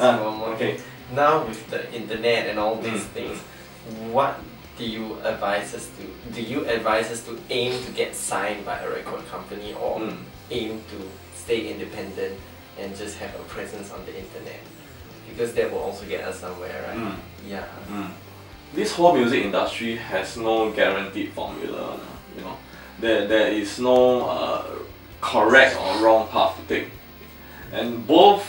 one more okay. thing. Now with the internet and all these things, what do you advise us to? Do you advise us to aim to get signed by a record company, or aim to stay independent and just have a presence on the internet? Because that will also get us somewhere, right? Yeah. This whole music industry has no guaranteed formula, you know. There is no correct or wrong path to take, and both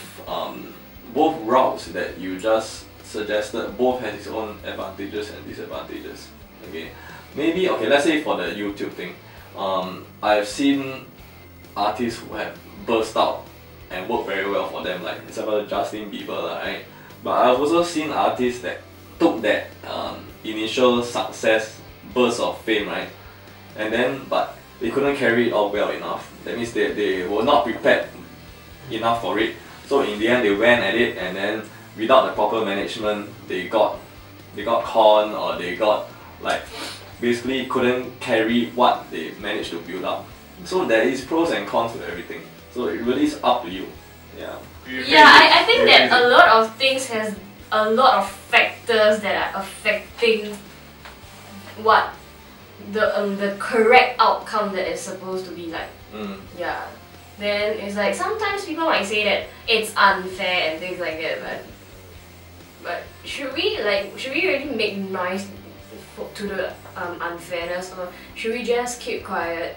routes that you just suggested both has its own advantages and disadvantages. Okay, maybe let's say for the YouTube thing, I've seen artists who have burst out and worked very well for them, like example Justin Bieber, right? But I've also seen artists that took that initial success burst of fame, right? And then, but they couldn't carry it out well enough. That means they were not prepared enough for it. So in the end, they went at it, and then without the proper management, they got conned, or they got like basically couldn't carry what they managed to build up. So there is pros and cons to everything. So it really is up to you. Yeah. Yeah, I think that a lot of things has a lot of factors that are affecting what the correct outcome that is supposed to be like. Yeah. Then it's like sometimes people might say that it's unfair and things like that, but should we really make noise to the unfairness, or should we just keep quiet?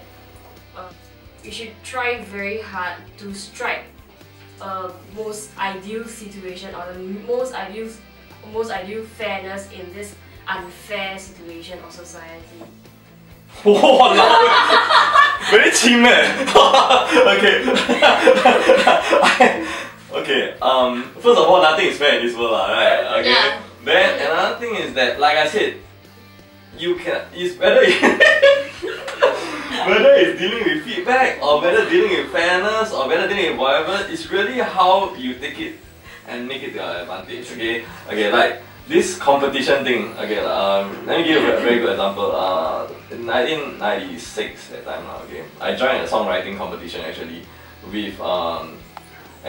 We should try very hard to strike a most ideal situation, or the most ideal fairness in this unfair situation of society. Wow, very cheap man. Okay. Okay. First of all, nothing is fair in this world, right? Okay. Yeah. Then another thing is that, like I said, it's whether whether it's dealing with feedback, or whether dealing with fairness, or whether dealing with whatever, it's really how you take it and make it to your advantage. Okay. Okay. Like this competition thing. Okay. Let me give you a very good example. In 1996 that time, okay, I joined a songwriting competition actually with and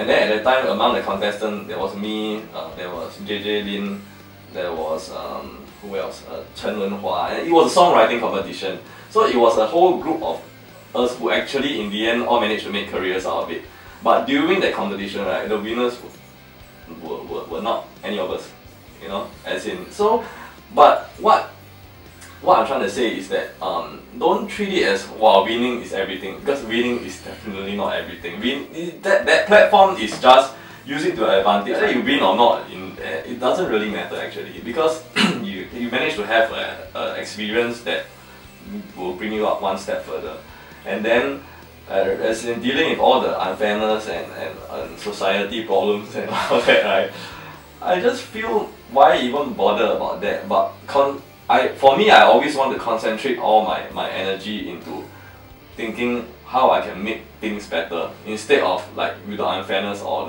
then at that time among the contestants there was me, there was JJ Lin, there was who else? Chen Wenhua, and it was a songwriting competition. So it was a whole group of us who actually in the end all managed to make careers out of it. But during that competition, right, the winners were not any of us, you know, as in, so, but what I'm trying to say is that don't treat it as wow, winning is everything, because winning is definitely not everything. That platform is just use it to your advantage. Whether you win or not, it doesn't really matter actually, because you manage to have an experience that will bring you up one step further. And then as in dealing with all the unfairness and society problems and all that, right, I just feel why even bother about that. But for me, I always want to concentrate all my energy into thinking how I can make things better, instead of like with the unfairness or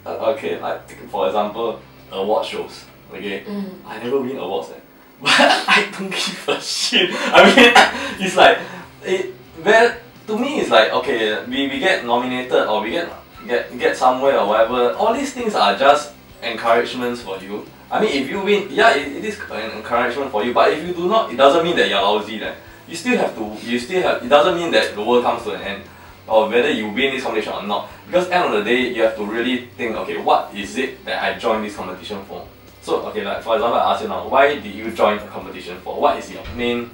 okay, like for example, award shows. Okay, I never win awards, but I don't give a shit. I mean, it's like to me it's like, okay, we get nominated, or we get somewhere or whatever. All these things are just encouragements for you. I mean, if you win, yeah, it is an encouragement for you. But if you do not, it doesn't mean that you're lousy. Then you still have to. It doesn't mean that the world comes to an end, or whether you win this competition or not. Because at the end of the day, you have to really think, okay, what is it that I joined this competition for? So, okay, like for example, I ask you now, why did you join a competition for? What is your main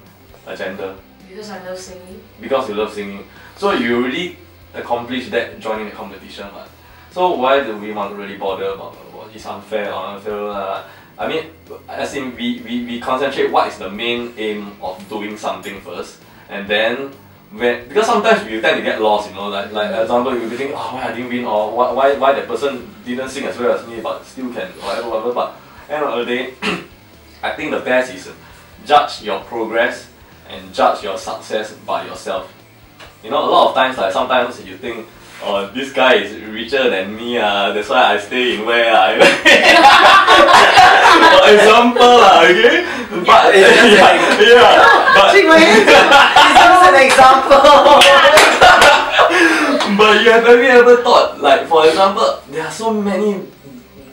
agenda? Because I love singing. Because you love singing. So you really accomplish that joining the competition, right? So why do we want to really bother about what is unfair or unfair? I mean, as in we concentrate what is the main aim of doing something first, and then because sometimes we tend to get lost, you know, like example, you think, oh, why I didn't win, or why that person didn't sing as well as me but still can, whatever. But end of the day, I think the best is judge your progress and judge your success by yourself. You know, a lot of times, like sometimes you think, oh, this guy is richer than me, that's why I stay in where I for example, okay? But but it's an example. But you have ever thought, like for example, there are so many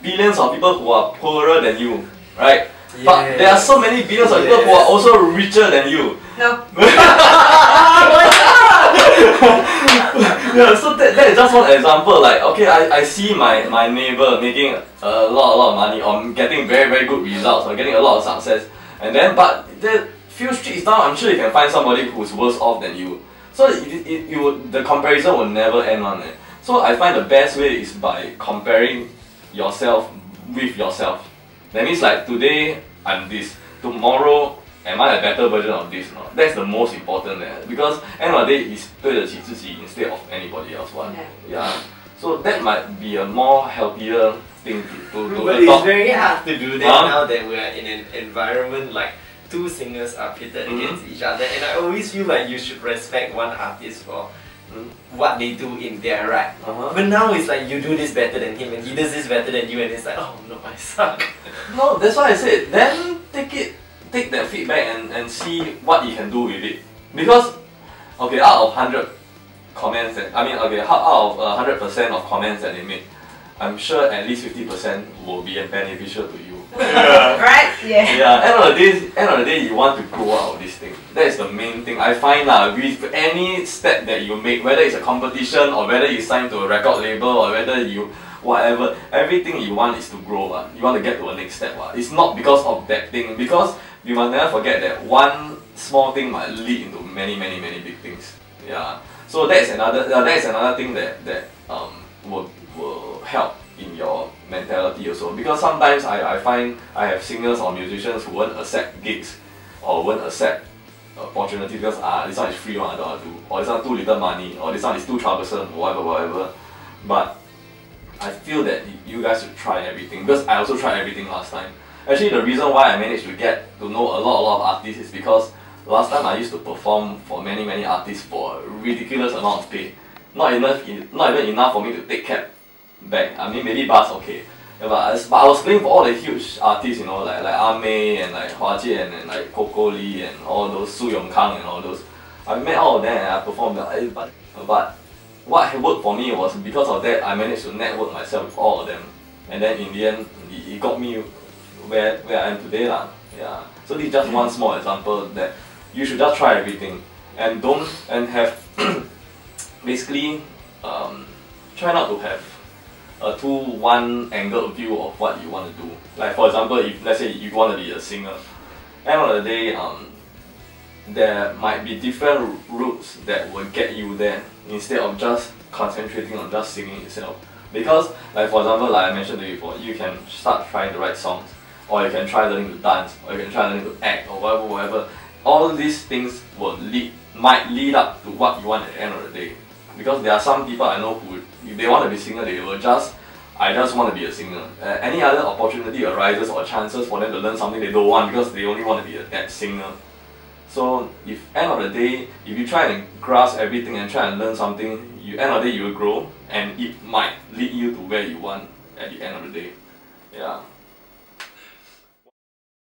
billions of people who are poorer than you, right? But there are so many billions of people who are also richer than you. No. Yeah, so that is just one example. Like, okay, I see my neighbor making a lot of money, or getting very good results, or getting a lot of success, and then but the few streets down, I'm sure you can find somebody who's worse off than you. So the comparison will never end on it. So I find the best way is by comparing yourself with yourself. That means like today I'm this, tomorrow am I a better version of this? No? That's the most important because end of the day is 对得起自己 instead of anybody else. Yeah. So that might be a more healthier thing to But adopt. it's very hard to do that now that we're in an environment like two singers are pitted against each other, and I always feel like you should respect one artist for what they do in their right. But now it's like you do this better than him and he does this better than you, and it's like, oh no, I suck. No, that's why I said then take that feedback and see what you can do with it. Because okay, out of 100 comments that out of 100% of comments that they make, I'm sure at least 50% will be beneficial to you. Right? Yeah. Yeah. End of the day, you want to grow out of this thing. That is the main thing I find with any step that you make, whether it's a competition or whether you sign to a record label or whether you whatever, everything you want is to grow. You want to get to a next step. It's not because of that thing, because you must never forget that one small thing might lead into many big things. Yeah. So that's another thing that will help in your mentality also, because sometimes I find I have singers or musicians who won't accept gigs or won't accept opportunity because this one is free one I don't want to do, or this one too little money, or this one is too troublesome, or whatever. But I feel that you guys should try everything, because I also tried everything last time. Actually, the reason why I managed to get to know a lot of artists is because last time I used to perform for many artists for a ridiculous amount of pay. Not even enough for me to take cab back. I mean, maybe bus okay. Yeah, but I was playing for all the huge artists, you know, like Amei and like Hua Jian and like Coco Lee and all those, Su Yong Kang and all those. I met all of them and I performed. But what worked for me was because of that I managed to network myself with all of them, and then in the end it got me where I am today lah. Yeah. So this is just one small example that you should just try everything and have basically try not to have a one angle view of what you want to do. Like for example, if let's say you want to be a singer, end of the day there might be different routes that will get you there instead of just concentrating on just singing itself. Because like for example, like I mentioned to you before, you can start trying to write songs, or you can try learning to dance, or you can try learning to act, or whatever. All these things might lead up to what you want at the end of the day. Because there are some people I know who, if they want to be singer, they will I just want to be a singer. Any other opportunity arises or chances for them to learn something they don't want because they only want to be that singer. So if end of the day, if you try and grasp everything and try and learn something, end of the day you will grow, and it might lead you to where you want at the end of the day. Yeah.